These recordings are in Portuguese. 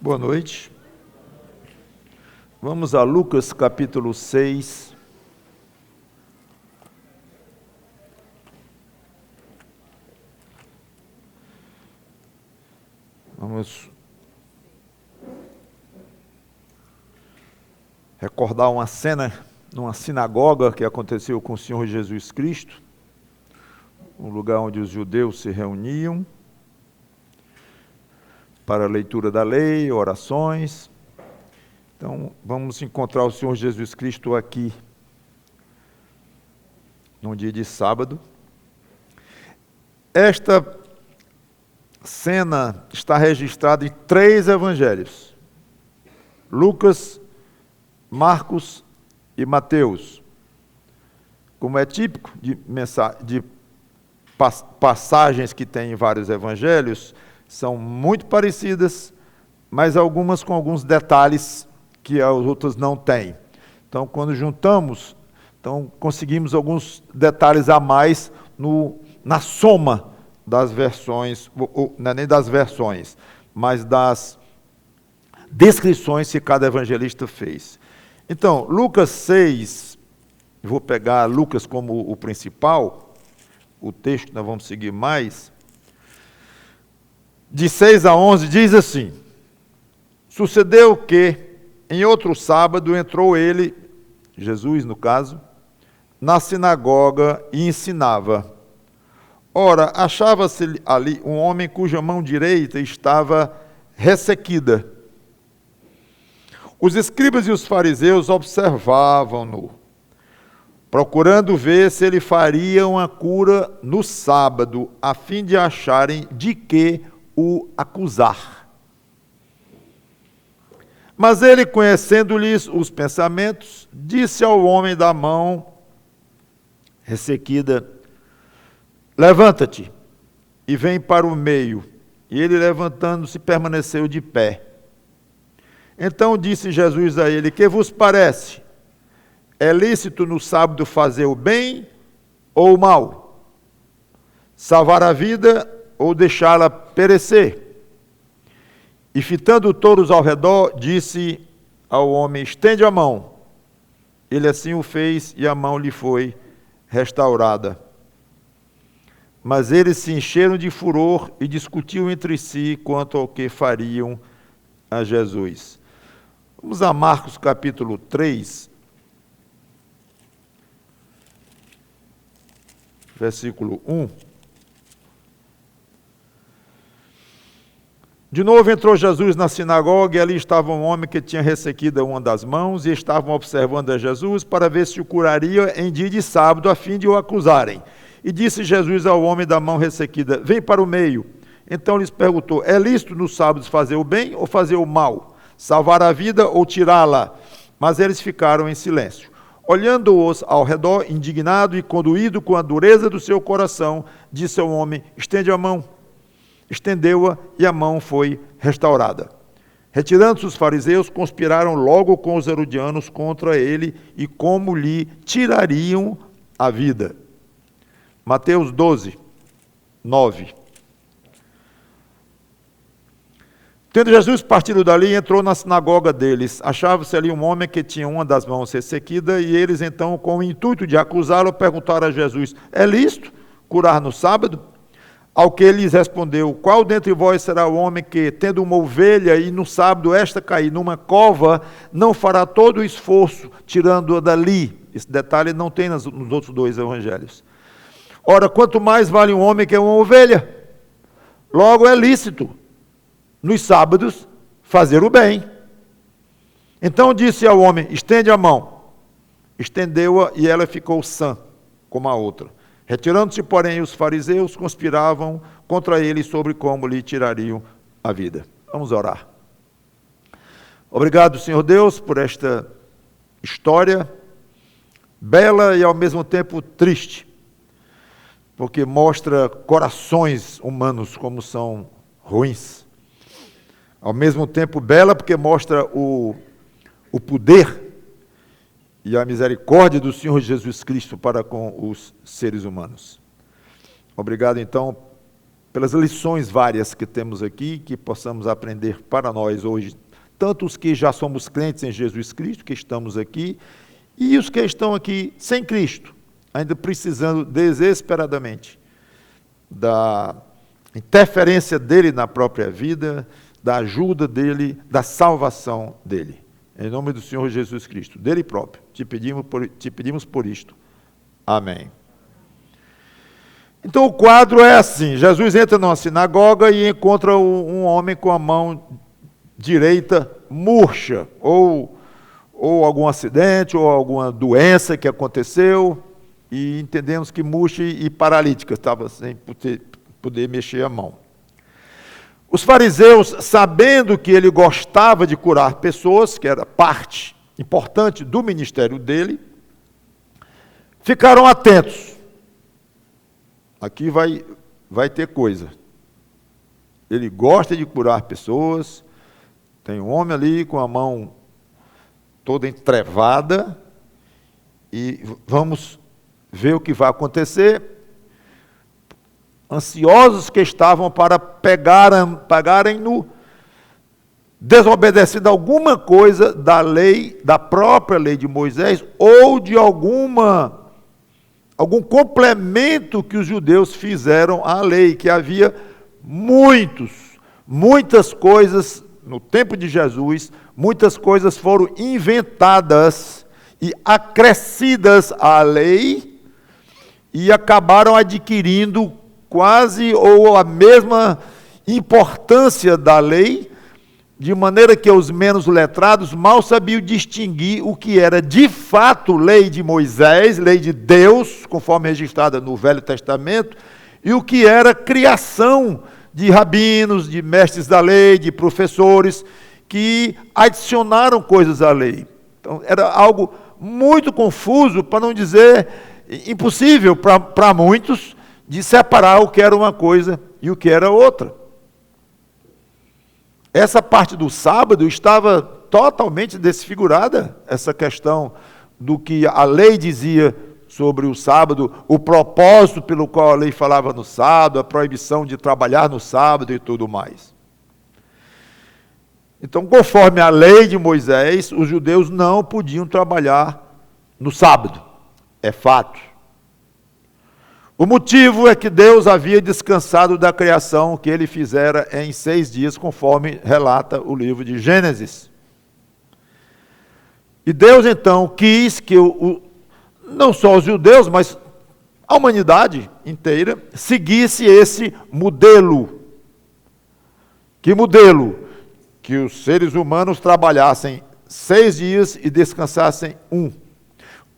Boa noite. Vamos a Lucas capítulo 6. Vamos recordar uma cena numa sinagoga que aconteceu com o Senhor Jesus Cristo, um lugar onde os judeus se reuniam para a leitura da lei, orações. Então, vamos encontrar o Senhor Jesus Cristo aqui, num dia de sábado. Esta cena está registrada em 3 evangelhos: Lucas, Marcos e Mateus. Como é típico de passagens que tem em vários evangelhos, são muito parecidas, mas algumas com alguns detalhes que as outras não têm. Então, quando juntamos, conseguimos alguns detalhes a mais na soma das versões, não é nem das versões, mas das descrições que cada evangelista fez. Então, Lucas 6, vou pegar Lucas como o principal, o texto que nós vamos seguir mais, de 6 a 11, diz assim: Sucedeu que, em outro sábado, entrou ele, Jesus no caso, na sinagoga e ensinava. Ora, achava-se ali um homem cuja mão direita estava ressequida. Os escribas e os fariseus observavam-no, procurando ver se ele faria uma cura no sábado, a fim de acharem de que o acusar. Mas ele, conhecendo-lhes os pensamentos, disse ao homem da mão ressequida: Levanta-te e vem para o meio. E ele, levantando-se, permaneceu de pé. Então disse Jesus a ele: Que vos parece? É lícito no sábado fazer o bem ou o mal? Salvar a vida ou deixá-la perecer? E fitando todos ao redor, disse ao homem: Estende a mão. Ele assim o fez e a mão lhe foi restaurada. Mas eles se encheram de furor e discutiam entre si quanto ao que fariam a Jesus. Vamos a Marcos capítulo 3, versículo 1. De novo entrou Jesus na sinagoga e ali estava um homem que tinha ressequida uma das mãos e estavam observando a Jesus para ver se o curaria em dia de sábado a fim de o acusarem. E disse Jesus ao homem da mão ressequida: Vem para o meio. Então lhes perguntou: É lícito nos sábados fazer o bem ou fazer o mal? Salvar a vida ou tirá-la? Mas eles ficaram em silêncio. Olhando-os ao redor, indignado e conduído com a dureza do seu coração, disse ao homem: Estende a mão. Estendeu-a e a mão foi restaurada. Retirando-se os fariseus, conspiraram logo com os herodianos contra ele e como lhe tirariam a vida. Mateus 12, 9. Tendo Jesus partido dali, entrou na sinagoga deles. Achava-se ali um homem que tinha uma das mãos ressequida, e eles então, com o intuito de acusá-lo, perguntaram a Jesus: É lícito curar no sábado? Ao que ele lhes respondeu: Qual dentre vós será o homem que, tendo uma ovelha e no sábado esta cair numa cova, não fará todo o esforço tirando-a dali? Esse detalhe não tem nos outros 2 evangelhos. Ora, quanto mais vale um homem que uma ovelha? Logo é lícito nos sábados fazer o bem. Então disse ao homem: Estende a mão. Estendeu-a e ela ficou sã, como a outra. Retirando-se, porém, os fariseus conspiravam contra ele sobre como lhe tirariam a vida. Vamos orar. Obrigado, Senhor Deus, por esta história bela e ao mesmo tempo triste, porque mostra corações humanos como são ruins. Ao mesmo tempo bela porque mostra o poder e a misericórdia do Senhor Jesus Cristo para com os seres humanos. Obrigado, então, pelas lições várias que temos aqui, que possamos aprender para nós hoje, tanto os que já somos crentes em Jesus Cristo, que estamos aqui, e os que estão aqui sem Cristo, ainda precisando desesperadamente da interferência dele na própria vida, da ajuda dele, da salvação dele. Em nome do Senhor Jesus Cristo, dele próprio, te pedimos por isto. Amém. Então o quadro é assim: Jesus entra numa sinagoga e encontra um homem com a mão direita murcha, ou algum acidente, ou alguma doença que aconteceu, e entendemos que murcha e paralítica, estava sem poder mexer a mão. Os fariseus, sabendo que ele gostava de curar pessoas, que era parte importante do ministério dele, ficaram atentos. Aqui vai ter coisa. Ele gosta de curar pessoas, tem um homem ali com a mão toda entrevada, e vamos ver o que vai acontecer. Ansiosos que estavam para pegarem-no, desobedecendo alguma coisa da lei, da própria lei de Moisés, ou de algum complemento que os judeus fizeram à lei, que havia muitas coisas, no tempo de Jesus, muitas coisas foram inventadas e acrescidas à lei, e acabaram adquirindo quase ou a mesma importância da lei, de maneira que os menos letrados mal sabiam distinguir o que era de fato lei de Moisés, lei de Deus, conforme registrada no Velho Testamento, e o que era criação de rabinos, de mestres da lei, de professores, que adicionaram coisas à lei. Então era algo muito confuso, para não dizer impossível para muitos, de separar o que era uma coisa e o que era outra. Essa parte do sábado estava totalmente desfigurada, essa questão do que a lei dizia sobre o sábado, o propósito pelo qual a lei falava no sábado, a proibição de trabalhar no sábado e tudo mais. Então, conforme a lei de Moisés, os judeus não podiam trabalhar no sábado, é fato. O motivo é que Deus havia descansado da criação que ele fizera em 6 dias, conforme relata o livro de Gênesis. E Deus então quis que não só os judeus, mas a humanidade inteira seguisse esse modelo. Que modelo? Que os seres humanos trabalhassem 6 dias e descansassem 1.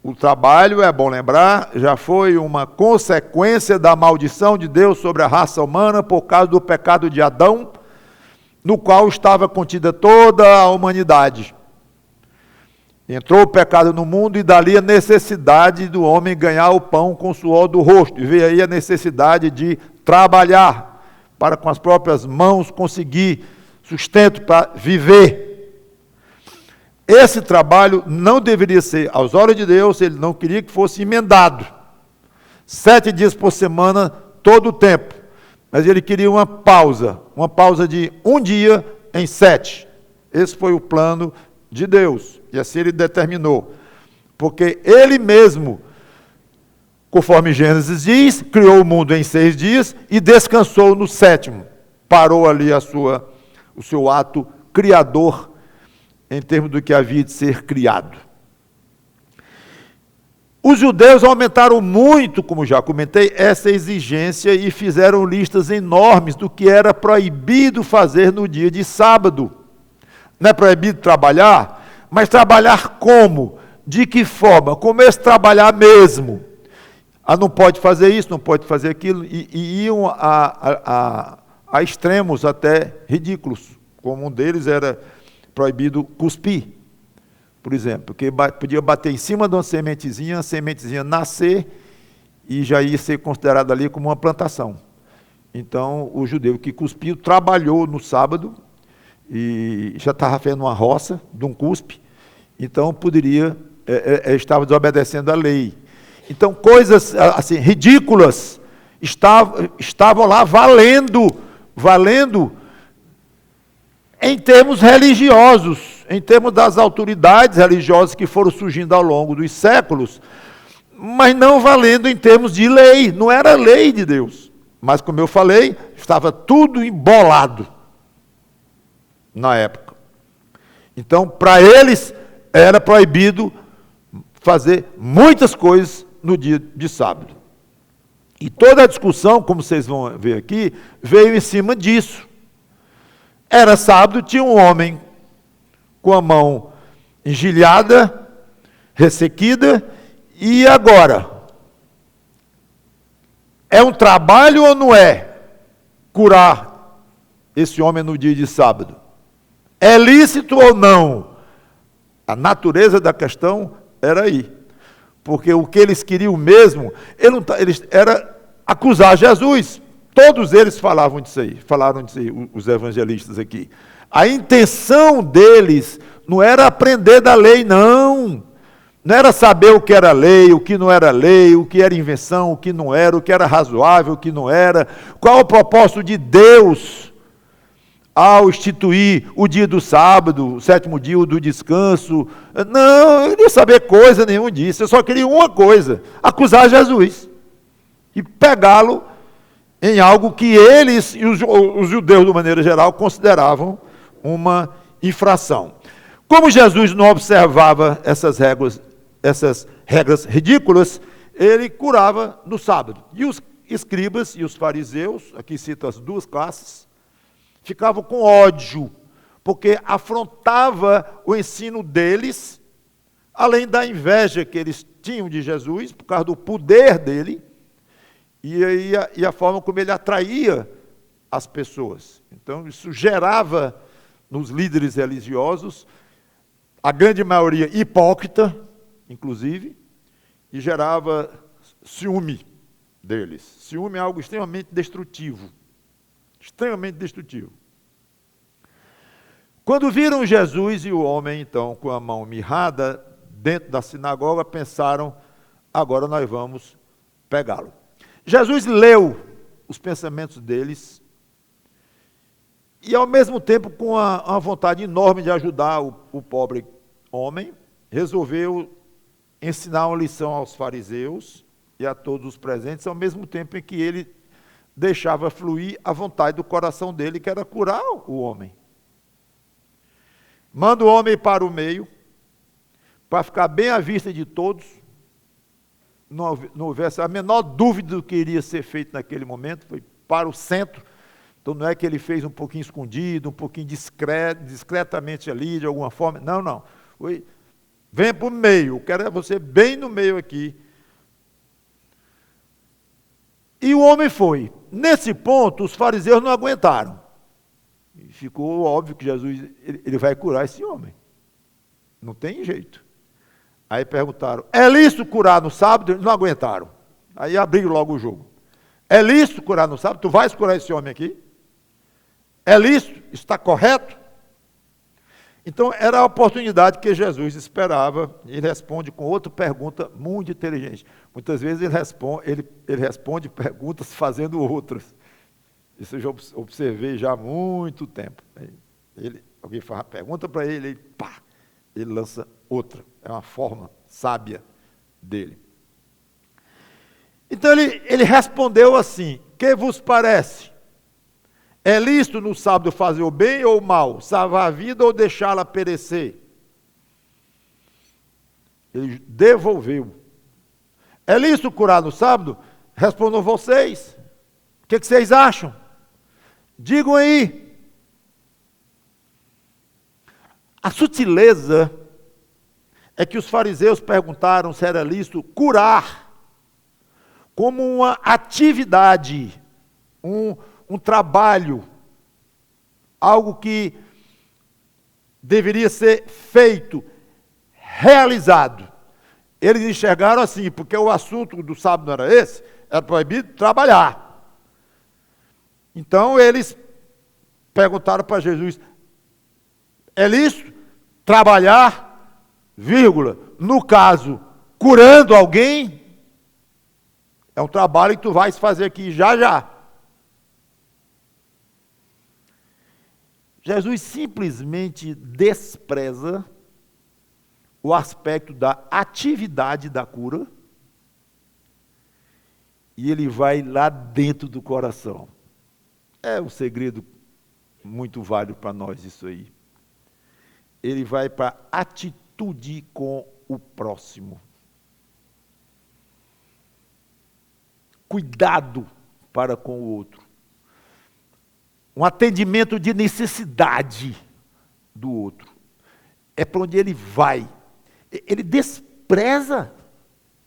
O trabalho, é bom lembrar, já foi uma consequência da maldição de Deus sobre a raça humana por causa do pecado de Adão, no qual estava contida toda a humanidade. Entrou o pecado no mundo e dali a necessidade do homem ganhar o pão com o suor do rosto. E veio aí a necessidade de trabalhar para com as próprias mãos conseguir sustento para viver. Esse trabalho não deveria ser, aos olhos de Deus, ele não queria que fosse emendado. 7 dias por semana, todo o tempo. Mas ele queria uma pausa de 1 dia em 7. Esse foi o plano de Deus, e assim ele determinou. Porque ele mesmo, conforme Gênesis diz, criou o mundo em 6 dias e descansou no 7º. Parou ali o seu ato criador, em termos do que havia de ser criado. Os judeus aumentaram muito, como já comentei, essa exigência e fizeram listas enormes do que era proibido fazer no dia de sábado. Não é proibido trabalhar, mas trabalhar como? De que forma? Como esse trabalhar mesmo? Não pode fazer isso, não pode fazer aquilo, e iam a extremos até ridículos, como um deles era proibido cuspir, por exemplo, porque podia bater em cima de uma sementezinha, a sementezinha nascer e já ia ser considerada ali como uma plantação. Então, o judeu que cuspiu trabalhou no sábado e já estava fazendo uma roça de um cuspe, então estava desobedecendo a lei. Então, coisas assim ridículas estavam lá valendo em termos religiosos, em termos das autoridades religiosas que foram surgindo ao longo dos séculos, mas não valendo em termos de lei, não era lei de Deus. Mas, como eu falei, estava tudo embolado na época. Então, para eles, era proibido fazer muitas coisas no dia de sábado. E toda a discussão, como vocês vão ver aqui, veio em cima disso. Era sábado, tinha um homem com a mão engelhada, ressequida, e agora? É um trabalho ou não é curar esse homem no dia de sábado? É lícito ou não? A natureza da questão era aí. Porque o que eles queriam mesmo, era acusar Jesus. Todos eles falaram disso aí, os evangelistas aqui. A intenção deles não era aprender da lei, não. Não era saber o que era lei, o que não era lei, o que era invenção, o que não era, o que era razoável, o que não era. Qual o propósito de Deus ao instituir o dia do sábado, o sétimo dia, o do descanso? Não, eu não queria saber coisa nenhuma disso. Eu só queria uma coisa, acusar Jesus. E pegá-lo em algo que eles e os judeus, de maneira geral, consideravam uma infração. Como Jesus não observava essas regras ridículas, ele curava no sábado. E os escribas e os fariseus, aqui cito as duas classes, ficavam com ódio, porque afrontava o ensino deles, além da inveja que eles tinham de Jesus, por causa do poder dele, e a forma como ele atraía as pessoas. Então, isso gerava nos líderes religiosos, a grande maioria hipócrita, inclusive, e gerava ciúme deles. Ciúme é algo extremamente destrutivo. Extremamente destrutivo. Quando viram Jesus e o homem, então, com a mão mirrada, dentro da sinagoga, pensaram, agora nós vamos pegá-lo. Jesus leu os pensamentos deles e, ao mesmo tempo, com uma vontade enorme de ajudar o pobre homem, resolveu ensinar uma lição aos fariseus e a todos os presentes, ao mesmo tempo em que ele deixava fluir a vontade do coração dele, que era curar o homem. Manda o homem para o meio, para ficar bem à vista de todos, não houvesse a menor dúvida do que iria ser feito naquele momento, foi para o centro. Então não é que ele fez um pouquinho escondido, um pouquinho discretamente ali, de alguma forma. Não. Venha para o meio, eu quero você bem no meio aqui. E o homem foi. Nesse ponto, os fariseus não aguentaram. E ficou óbvio que Jesus ele vai curar esse homem. Não tem jeito. Aí perguntaram, é lícito curar no sábado? Eles não aguentaram. Aí abriram logo o jogo. É lícito curar no sábado? Tu vais curar esse homem aqui? É lícito? Está correto? Então, era a oportunidade que Jesus esperava. Ele responde com outra pergunta muito inteligente. Muitas vezes ele responde perguntas fazendo outras. Isso eu já observei já há muito tempo. Alguém faz uma pergunta para ele, ele lança outra. É uma forma sábia dele. Então ele respondeu assim, que vos parece? É lícito no sábado fazer o bem ou o mal? Salvar a vida ou deixá-la perecer? Ele devolveu. É lícito curar no sábado? Respondam vocês. O que vocês acham? Digam aí. A sutileza é que os fariseus perguntaram se era lícito curar como uma atividade, um trabalho, algo que deveria ser feito, realizado. Eles enxergaram assim, porque o assunto do sábado não era esse, era proibido trabalhar. Então eles perguntaram para Jesus, é lícito trabalhar, vírgula, no caso, curando alguém? É um trabalho que tu vais fazer aqui já já. Jesus simplesmente despreza o aspecto da atividade da cura e ele vai lá dentro do coração. É um segredo muito válido para nós isso aí. Ele vai para a atitude com o próximo. Cuidado para com o outro. Um atendimento de necessidade do outro. É para onde ele vai. Ele despreza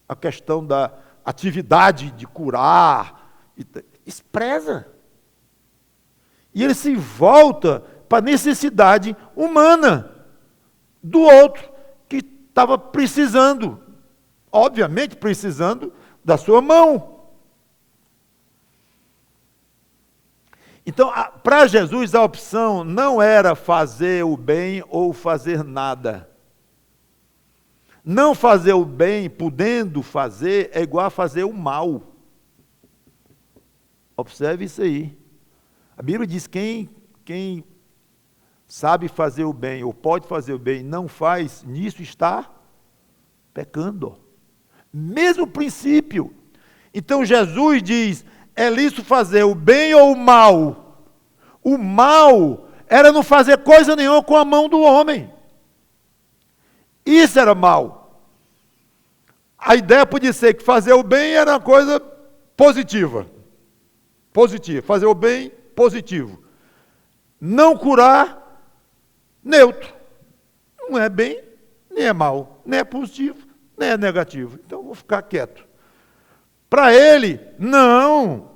a questão da atividade de curar. Despreza. E ele se volta para a necessidade humana do outro que estava precisando. Obviamente precisando da sua mão. Então, para Jesus, a opção não era fazer o bem ou fazer nada. Não fazer o bem, podendo fazer, é igual a fazer o mal. Observe isso aí. A Bíblia diz que quem sabe fazer o bem, ou pode fazer o bem, não faz, nisso está pecando. Mesmo princípio. Então, Jesus diz, é lícito fazer o bem ou o mal? O mal era não fazer coisa nenhuma com a mão do homem. Isso era mal. A ideia podia ser que fazer o bem era uma coisa positiva. Positiva. Fazer o bem, positivo. Não curar, neutro. Não é bem, nem é mal. Nem é positivo, nem é negativo. Então, vou ficar quieto. Para ele, não.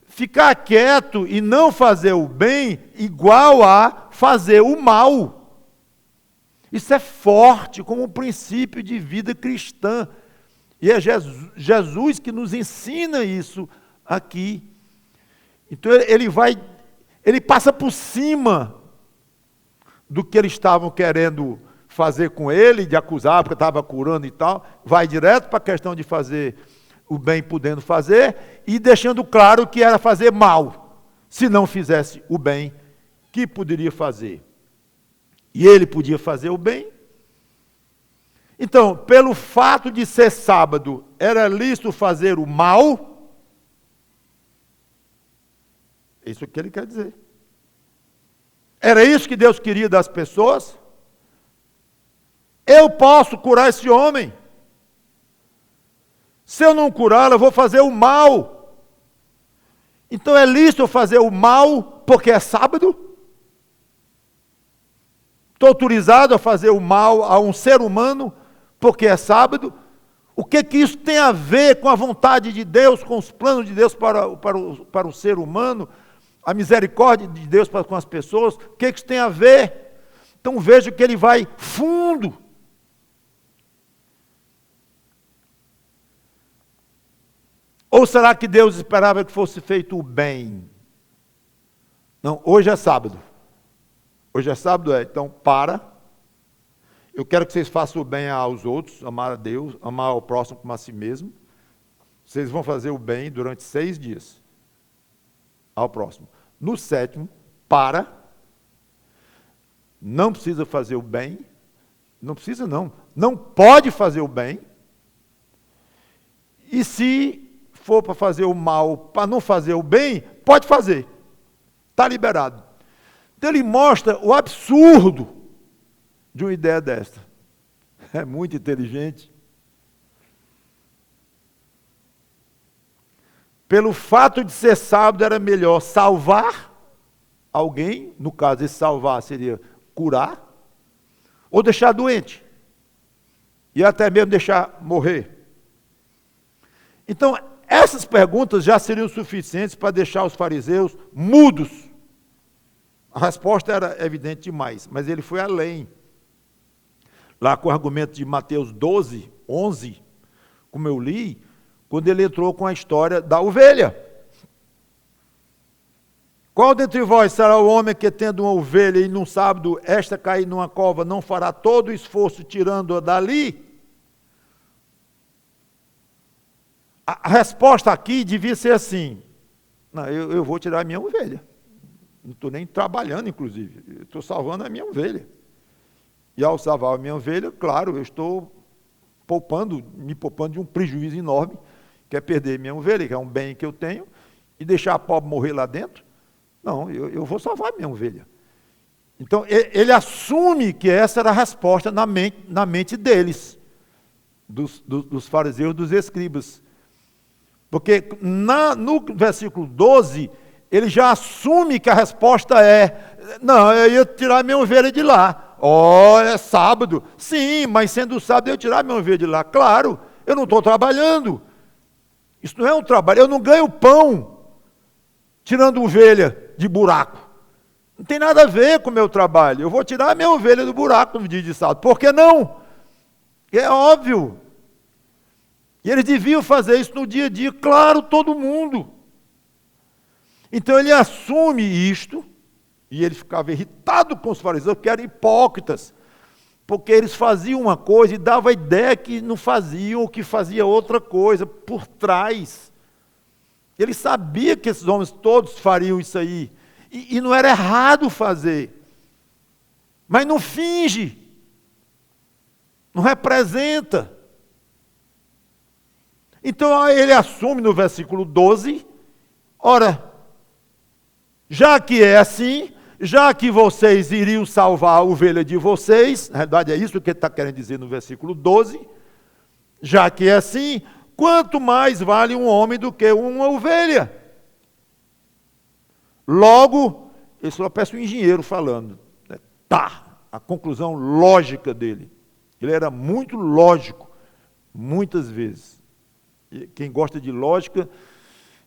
Ficar quieto e não fazer o bem igual a fazer o mal. Isso é forte como um princípio de vida cristã. E é Jesus que nos ensina isso aqui. Então ele passa por cima do que eles estavam querendo fazer com ele, de acusar, porque estava curando e tal. Vai direto para a questão de fazer o bem podendo fazer, e deixando claro que era fazer mal, se não fizesse o bem que poderia fazer. E ele podia fazer o bem. Então, pelo fato de ser sábado, era lícito fazer o mal? É isso que ele quer dizer. Era isso que Deus queria das pessoas? Eu posso curar esse homem. Se eu não curá-lo, eu vou fazer o mal. Então é lícito eu fazer o mal porque é sábado? Estou autorizado a fazer o mal a um ser humano porque é sábado? O que isso tem a ver com a vontade de Deus, com os planos de Deus para o ser humano? A misericórdia de Deus com as pessoas? O que isso tem a ver? Então veja que ele vai fundo. Ou será que Deus esperava que fosse feito o bem? Não, hoje é sábado. Hoje é sábado, então para. Eu quero que vocês façam o bem aos outros, amar a Deus, amar ao próximo como a si mesmo. Vocês vão fazer o bem durante 6 dias ao próximo. No 7º, para. Não precisa fazer o bem. Não precisa não. Não pode fazer o bem. E se for para fazer o mal, para não fazer o bem, pode fazer. Está liberado. Então ele mostra o absurdo de uma ideia desta. É muito inteligente. Pelo fato de ser sábado, era melhor salvar alguém, no caso, esse salvar seria curar, ou deixar doente, e até mesmo deixar morrer. Então, essas perguntas já seriam suficientes para deixar os fariseus mudos. A resposta era evidente demais, mas ele foi além. Lá com o argumento de Mateus 12, 11, como eu li, quando ele entrou com a história da ovelha. Qual dentre vós será o homem que, tendo uma ovelha e num sábado esta cair numa cova, não fará todo o esforço tirando-a dali? A resposta aqui devia ser assim: não, eu vou tirar a minha ovelha. Não estou nem trabalhando, inclusive. Estou salvando a minha ovelha. E ao salvar a minha ovelha, claro, eu estou me poupando de um prejuízo enorme, que é perder minha ovelha, que é um bem que eu tenho, e deixar a pobre morrer lá dentro. Não, eu vou salvar a minha ovelha. Então, ele assume que essa era a resposta na mente deles, dos fariseus, dos escribas. Porque no versículo 12, ele já assume que a resposta é: não, eu ia tirar minha ovelha de lá. É sábado. Sim, mas sendo sábado eu tirar minha ovelha de lá. Claro, eu não estou trabalhando. Isso não é um trabalho, eu não ganho pão tirando ovelha de buraco. Não tem nada a ver com o meu trabalho. Eu vou tirar a minha ovelha do buraco no dia de sábado. Por que não? É óbvio. E eles deviam fazer isso no dia a dia, claro, todo mundo. Então ele assume isto, e ele ficava irritado com os fariseus, porque eram hipócritas, porque eles faziam uma coisa e davam a ideia que não faziam, ou que fazia outra coisa por trás. Ele sabia que esses homens todos fariam isso aí, e não era errado fazer, mas não finge, não representa. Então ele assume no versículo 12, ora, já que é assim, já que vocês iriam salvar a ovelha de vocês, na verdade é isso que ele está querendo dizer no versículo 12, já que é assim, quanto mais vale um homem do que uma ovelha? Logo, eu só peço um engenheiro falando, né? A conclusão lógica dele. Ele era muito lógico, muitas vezes. E quem gosta de lógica,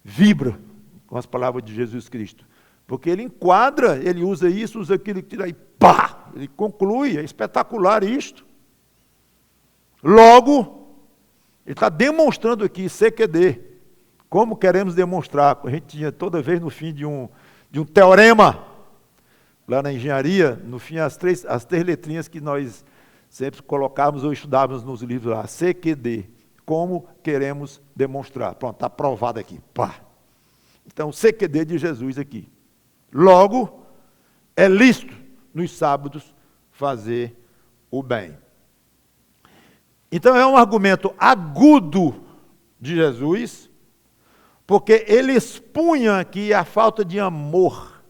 vibra com as palavras de Jesus Cristo. Porque ele enquadra, ele usa isso, usa aquilo, tira e pá! Ele conclui, é espetacular isto. Logo, ele está demonstrando aqui CQD, como queremos demonstrar. A gente tinha toda vez no fim de um teorema, lá na engenharia, no fim as três letrinhas que nós sempre colocávamos ou estudávamos nos livros lá, CQD, como queremos demonstrar. Pronto, está aprovado aqui, pá! Então, CQD de Jesus aqui. Logo, é lícito nos sábados fazer o bem. Então é um argumento agudo de Jesus, porque ele expunha aqui a falta de amor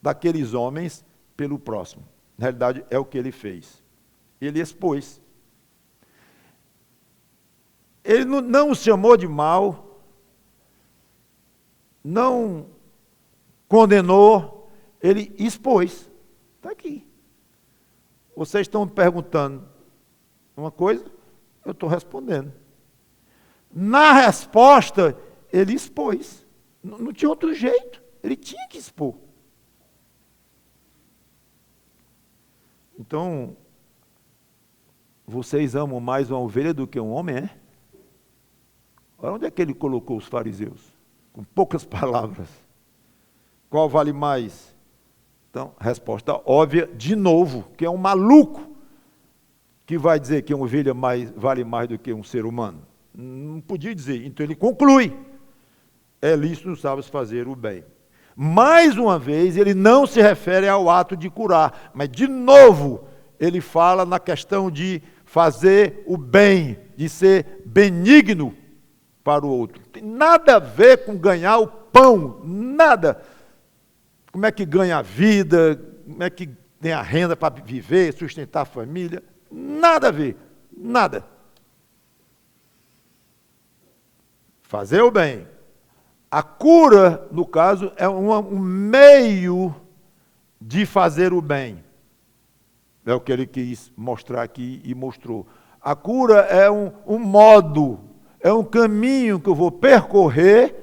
daqueles homens pelo próximo. Na realidade, é o que ele fez. Ele expôs. Ele não os chamou de mal, não condenou, ele expôs. Está aqui. Vocês estão me perguntando uma coisa, eu estou respondendo. Na resposta, ele expôs. Não tinha outro jeito, ele tinha que expor. Então, vocês amam mais uma ovelha do que um homem, é? Olha onde é que ele colocou os fariseus? Com poucas palavras. Qual vale mais? Então, resposta óbvia, de novo, que é um maluco que vai dizer que uma ovelha vale mais do que um ser humano. Não podia dizer. Então ele conclui, é lícito nos sábados fazer o bem. Mais uma vez, ele não se refere ao ato de curar, mas de novo, ele fala na questão de fazer o bem, de ser benigno para o outro. Não tem nada a ver com ganhar o pão, nada. Como é que ganha a vida, como é que tem a renda para viver, sustentar a família, nada a ver, nada. Fazer o bem. A cura, no caso, é um meio de fazer o bem. É o que ele quis mostrar aqui e mostrou. A cura é um modo, é um caminho que eu vou percorrer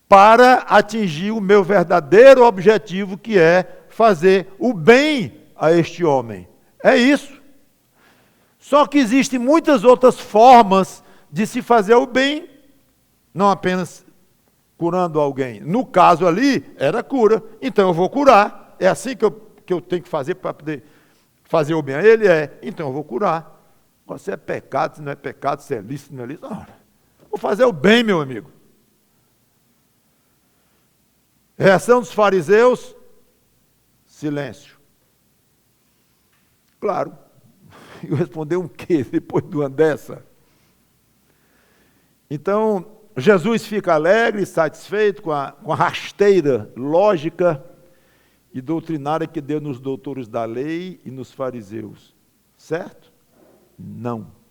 para atingir o meu verdadeiro objetivo, que é fazer o bem a este homem. É isso. Só que existem muitas outras formas de se fazer o bem, não apenas curando alguém. No caso ali, era cura. Então eu vou curar. É assim que eu tenho que fazer para poder fazer o bem a ele? É. Então eu vou curar. Se é pecado, se não é pecado, se é lícito, se não é lícito. Vou fazer o bem, meu amigo. Reação dos fariseus, silêncio. Claro, eu responder um quê depois de uma dessa? Então, Jesus fica alegre, satisfeito com a rasteira lógica e doutrinária que deu nos doutores da lei e nos fariseus. Certo? Não.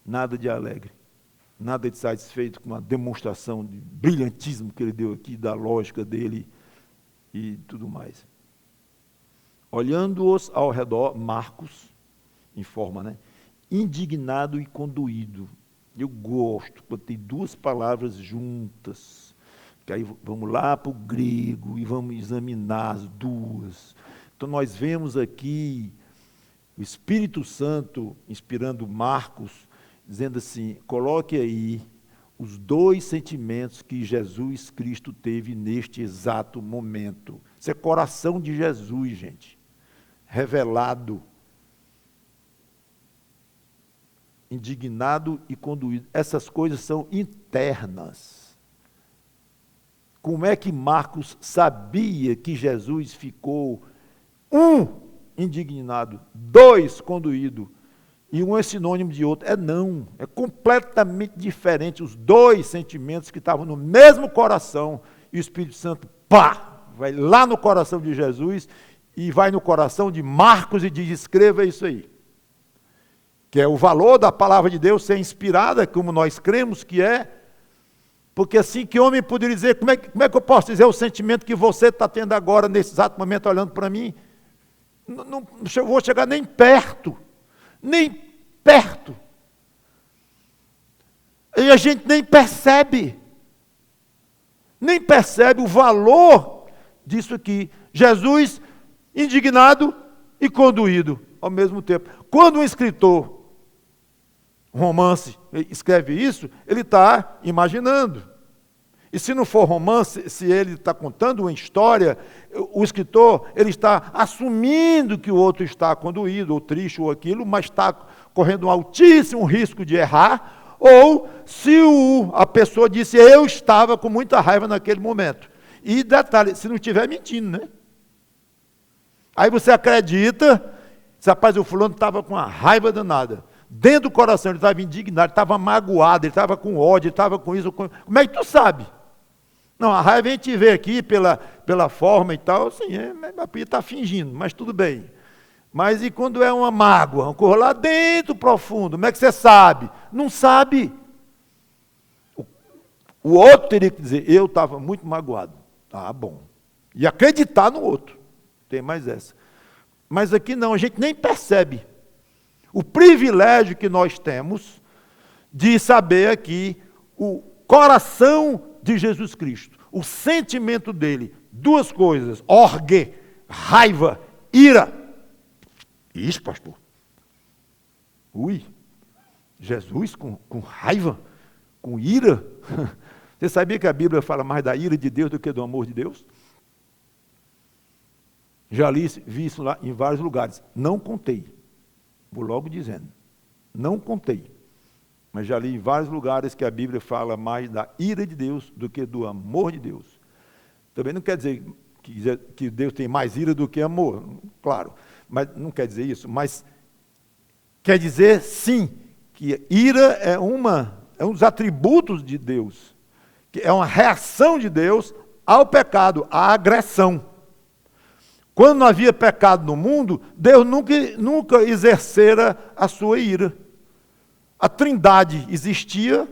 Nada de alegre. Nada de satisfeito com a demonstração de brilhantismo que ele deu aqui, da lógica dele e tudo mais. Olhando-os ao redor, Marcos informa, né? Indignado e condoído. Eu gosto quando tem duas palavras juntas, que aí vamos lá para o grego e vamos examinar as duas. Então nós vemos aqui o Espírito Santo inspirando Marcos, dizendo assim, coloque aí os dois sentimentos que Jesus Cristo teve neste exato momento. Isso é coração de Jesus, gente, revelado. Indignado e conduído. Essas coisas são internas. Como é que Marcos sabia que Jesus ficou, indignado, conduído, e um é sinônimo de outro? Não, é completamente diferente. Os dois sentimentos que estavam no mesmo coração, e o Espírito Santo, vai lá no coração de Jesus, e vai no coração de Marcos e diz, escreva isso aí. Que é o valor da palavra de Deus ser inspirada, como nós cremos que é, porque assim que homem poderia dizer, como é que eu posso dizer o sentimento que você está tendo agora, nesse exato momento, olhando para mim? Não vou chegar nem perto, e a gente nem percebe o valor disso aqui. Jesus, indignado e conduído ao mesmo tempo. Quando um escritor, um romance, escreve isso, ele está imaginando. E se não for romance, se ele está contando uma história, o escritor, ele está assumindo que o outro está conduído, ou triste, ou aquilo, mas está correndo um altíssimo risco de errar, ou se a pessoa disse, eu estava com muita raiva naquele momento. E detalhe, se não estiver mentindo, né? Aí você acredita, rapaz, o fulano estava com uma raiva danada. Dentro do coração ele estava indignado, ele estava magoado, ele estava com ódio, ele estava com isso. Como é que tu sabe? Não, a raiva a gente vê aqui pela forma e tal, assim, está fingindo, mas tudo bem. Mas e quando é uma mágoa, uma coisa lá dentro, profundo, como é que você sabe? Não sabe. O outro teria que dizer, eu estava muito magoado. Ah, bom. E acreditar no outro. Tem mais essa. Mas aqui não, a gente nem percebe o privilégio que nós temos de saber aqui o coração de Jesus Cristo, o sentimento dele, duas coisas, orgue, raiva, ira. Isso, pastor. Jesus com raiva, com ira. Você sabia que a Bíblia fala mais da ira de Deus do que do amor de Deus? Já vi isso lá em vários lugares. Não contei. Vou logo dizendo. Não contei. Mas já li em vários lugares que a Bíblia fala mais da ira de Deus do que do amor de Deus. Também não quer dizer que Deus tem mais ira do que amor. Claro. Mas não quer dizer isso. Mas quer dizer, sim, que ira é um dos atributos de Deus. Que é uma reação de Deus ao pecado, à agressão. Quando não havia pecado no mundo, Deus nunca exercera a sua ira. A Trindade existia,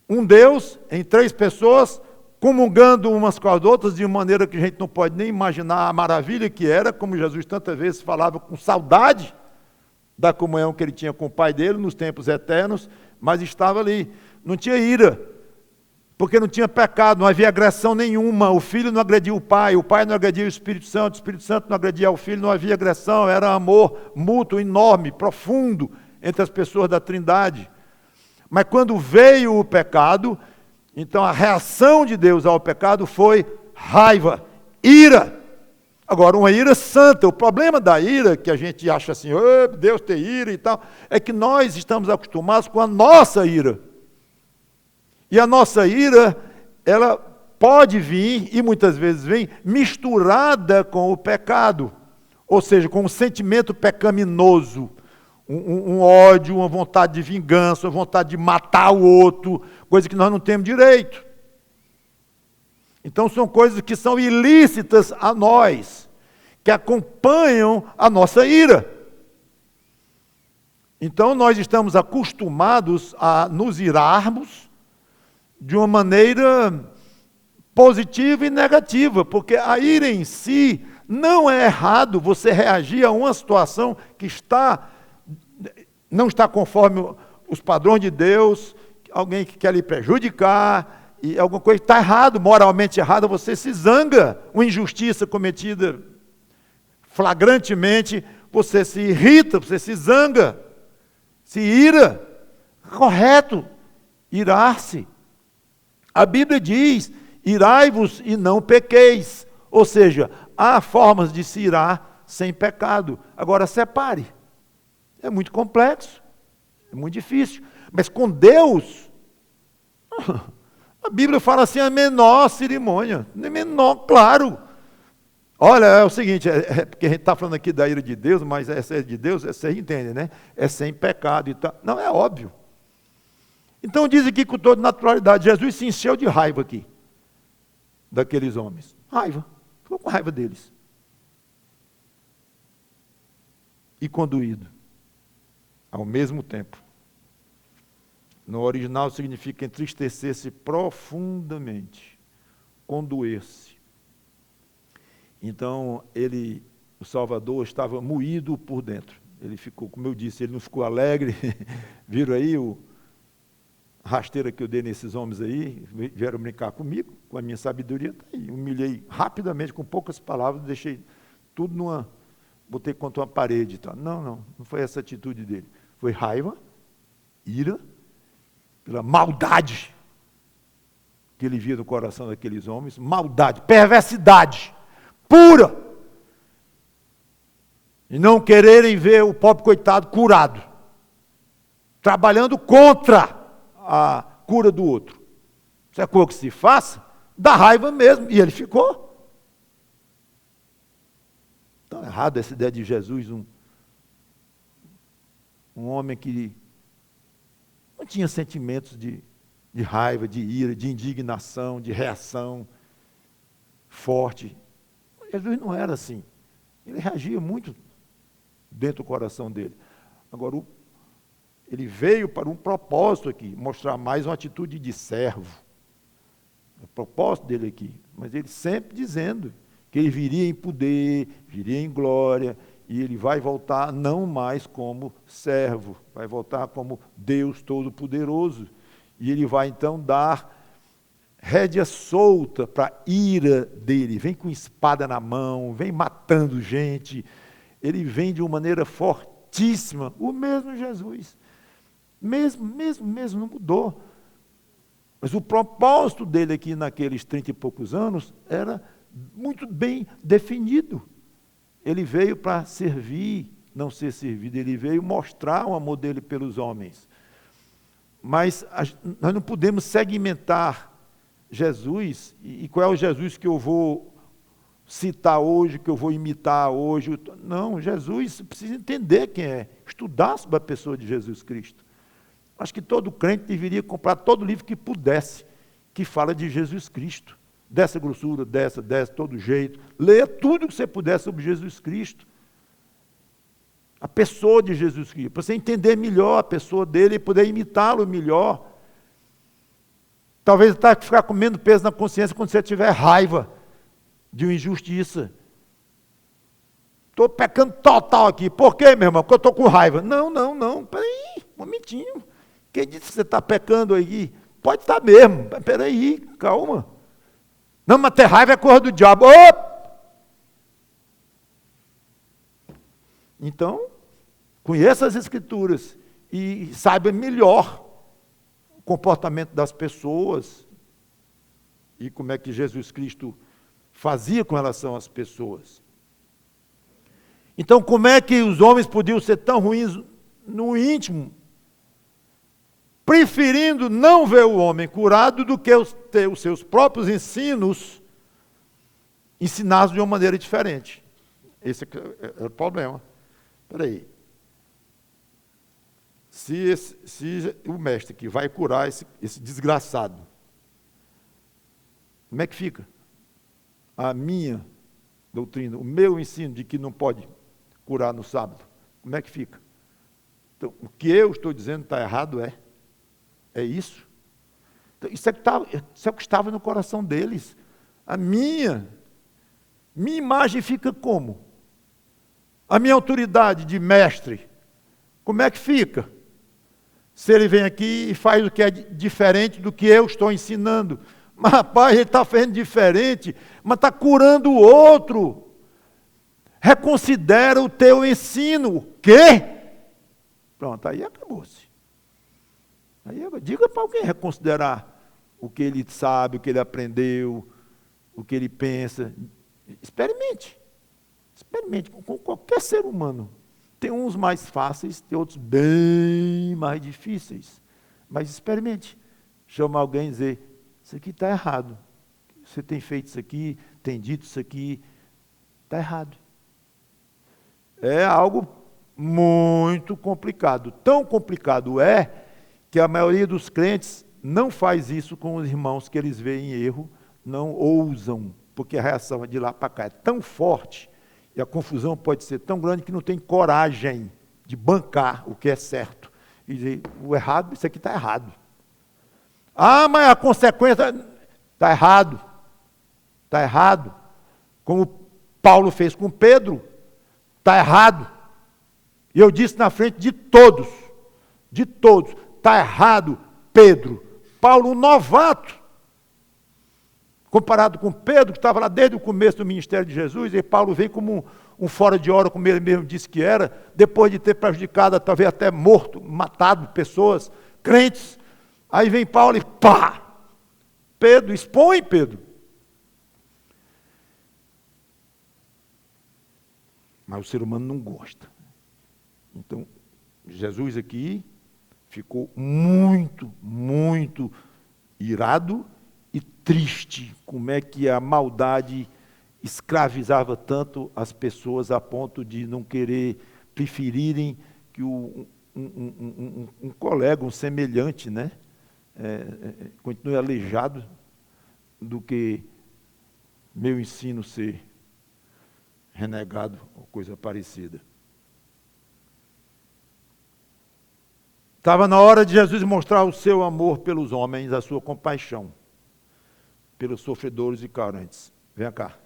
um Deus em três pessoas, comungando umas com as outras de uma maneira que a gente não pode nem imaginar a maravilha que era, como Jesus tantas vezes falava com saudade da comunhão que ele tinha com o Pai dele nos tempos eternos, mas estava ali, não tinha ira, porque não tinha pecado, não havia agressão nenhuma, o Filho não agredia o Pai não agredia o Espírito Santo não agredia o Filho, não havia agressão, era amor mútuo, enorme, profundo, entre as pessoas da Trindade. Mas quando veio o pecado, então a reação de Deus ao pecado foi raiva, ira. Agora, uma ira santa, o problema da ira, que a gente acha assim, oh, Deus tem ira e tal, é que nós estamos acostumados com a nossa ira. E a nossa ira, ela pode vir, e muitas vezes vem, misturada com o pecado, ou seja, com um sentimento pecaminoso, um ódio, uma vontade de vingança, uma vontade de matar o outro, coisa que nós não temos direito. Então são coisas que são ilícitas a nós, que acompanham a nossa ira. Então nós estamos acostumados a nos irarmos de uma maneira positiva e negativa, porque a ira em si não é errado você reagir a uma situação que não está conforme os padrões de Deus, alguém que quer lhe prejudicar, e alguma coisa está errado, moralmente errada, você se zanga, uma injustiça cometida flagrantemente, você se irrita, você se zanga, se ira. Correto, irar-se. A Bíblia diz, irai-vos e não pequeis, ou seja, há formas de se irar sem pecado. Agora separe, é muito complexo, é muito difícil, mas com Deus, a Bíblia fala assim, a menor cerimônia, menor, claro. Olha, é o seguinte, porque a gente está falando aqui da ira de Deus, mas essa é de Deus, você entende, né? É sem pecado e tal. Não, é óbvio. Então diz aqui com toda naturalidade, Jesus se encheu de raiva aqui, daqueles homens. Raiva, ficou com raiva deles. E conduído, ao mesmo tempo. No original significa entristecer-se profundamente, condoer-se. Então, o Salvador estava moído por dentro. Ele ficou, como eu disse, ele não ficou alegre. Viram aí a rasteira que eu dei nesses homens aí? Vieram brincar comigo, com a minha sabedoria. E humilhei rapidamente, com poucas palavras, deixei tudo botei contra uma parede e tal. Não foi essa atitude dele. Foi raiva, ira, pela maldade que ele via no coração daqueles homens, maldade, perversidade pura, e não quererem ver o pobre coitado curado, trabalhando contra a cura do outro. Isso é coisa que se faça, dá raiva mesmo, e ele ficou. Então é errado essa ideia de Jesus, um homem que não tinha sentimentos de raiva, de ira, de indignação, de reação forte. Jesus não era assim. Ele reagia muito dentro do coração dele. Agora, ele veio para um propósito aqui, mostrar mais uma atitude de servo. O propósito dele aqui. Mas ele sempre dizendo que ele viria em poder, viria em glória, e ele vai voltar não mais como servo, vai voltar como Deus Todo-Poderoso. E ele vai então dar rédea solta para a ira dele, vem com espada na mão, vem matando gente, ele vem de uma maneira fortíssima, o mesmo Jesus, mesmo, não mudou. Mas o propósito dele aqui naqueles 30 e poucos anos era muito bem definido. Ele veio para servir, não ser servido, ele veio mostrar o amor dele pelos homens. Mas nós não podemos segmentar Jesus, e qual é o Jesus que eu vou citar hoje, que eu vou imitar hoje? Não, Jesus, você precisa entender quem é, estudar sobre a pessoa de Jesus Cristo. Acho que todo crente deveria comprar todo livro que pudesse, que fala de Jesus Cristo, dessa grossura, dessa, todo jeito. Leia tudo que você puder sobre Jesus Cristo. A pessoa de Jesus Cristo, para você entender melhor a pessoa dele e poder imitá-lo melhor. Talvez ficar comendo peso na consciência quando você tiver raiva de uma injustiça. Estou pecando total aqui. Por quê, meu irmão? Porque eu estou com raiva. Não. Peraí, um momentinho. Quem disse que você está pecando aí? Pode estar mesmo. Peraí, calma. Não, mas ter raiva é coisa do diabo. Então, conheça as Escrituras e saiba melhor o comportamento das pessoas e como é que Jesus Cristo fazia com relação às pessoas. Então, como é que os homens podiam ser tão ruins no íntimo, preferindo não ver o homem curado do que ter os seus próprios ensinos ensinados de uma maneira diferente? Esse é o problema. Espera aí. Se o mestre que vai curar esse desgraçado, como é que fica? A minha doutrina, o meu ensino de que não pode curar no sábado, como é que fica? Então, o que eu estou dizendo está errado, é isso? Então, isso é o que estava no coração deles. A minha imagem fica como? A minha autoridade de mestre, como é que fica? Se ele vem aqui e faz o que é diferente do que eu estou ensinando. Mas, rapaz, ele está fazendo diferente, mas está curando o outro. Reconsidera o teu ensino. O quê? Pronto, aí acabou-se. Diga para alguém reconsiderar o que ele sabe, o que ele aprendeu, o que ele pensa. Experimente com qualquer ser humano. Tem uns mais fáceis, tem outros bem mais difíceis. Mas experimente. Chama alguém e dizer, isso aqui está errado. Você tem feito isso aqui, tem dito isso aqui, está errado. É algo muito complicado. Tão complicado é que a maioria dos crentes não faz isso com os irmãos que eles veem em erro, não ousam, porque a reação de lá para cá é tão forte e a confusão pode ser tão grande que não tem coragem de bancar o que é certo. E dizer, o errado, isso aqui está errado. Ah, mas a consequência está errado. Está errado. Como Paulo fez com Pedro, está errado. E eu disse na frente de todos, está errado, Pedro. Paulo, um novato. Comparado com Pedro, que estava lá desde o começo do ministério de Jesus, e Paulo vem como um fora de hora, como ele mesmo disse que era, depois de ter prejudicado, talvez até morto, matado pessoas, crentes. Aí vem Paulo e pá! Pedro, expõe Pedro. Mas o ser humano não gosta. Então, Jesus aqui ficou muito, muito irado e triste, como é que a maldade escravizava tanto as pessoas a ponto de não preferirem que um colega, um semelhante, né, continue aleijado do que meu ensino ser renegado ou coisa parecida. Estava na hora de Jesus mostrar o seu amor pelos homens, a sua compaixão pelos sofredores e carentes. Vem cá.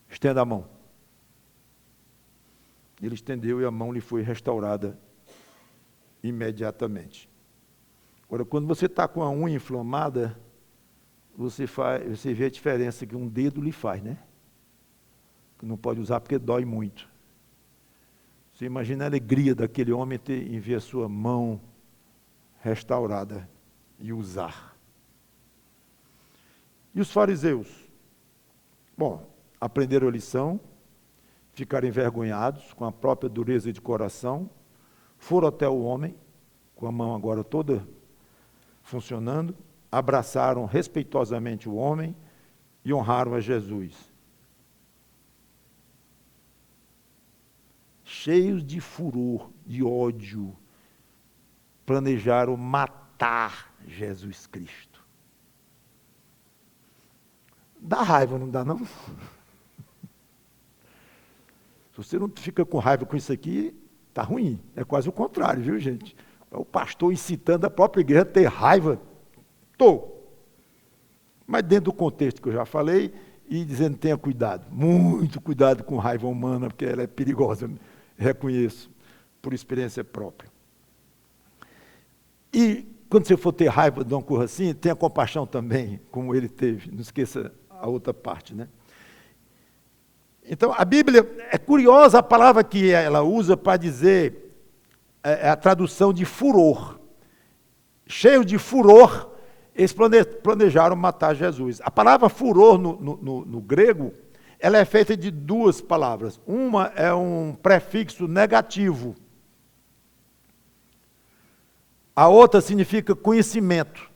Estenda a mão. Ele estendeu e a mão lhe foi restaurada imediatamente. Agora, quando você está com a unha inflamada, você vê a diferença que um dedo lhe faz, né? Que não pode usar porque dói muito. Você imagina a alegria daquele homem em ver a sua mão restaurada e usar. E os fariseus? Bom, aprenderam a lição, ficaram envergonhados com a própria dureza de coração, foram até o homem, com a mão agora toda funcionando, abraçaram respeitosamente o homem e honraram a Jesus. Cheios de furor, de ódio, planejaram matar Jesus Cristo. Dá raiva, não dá não? Se você não fica com raiva com isso aqui, está ruim. É quase o contrário, viu, gente? O pastor incitando a própria igreja a ter raiva. Mas dentro do contexto que eu já falei, e dizendo tenha cuidado, muito cuidado com raiva humana, porque ela é perigosa, reconheço, por experiência própria. E quando você for ter raiva de uma coisa assim, tenha compaixão também, como ele teve, não esqueça a outra parte, né? Então, a Bíblia, é curiosa a palavra que ela usa para dizer, a tradução de furor. Cheios de furor, eles planejaram matar Jesus. A palavra furor no grego ela é feita de duas palavras. Uma é um prefixo negativo. A outra significa conhecimento.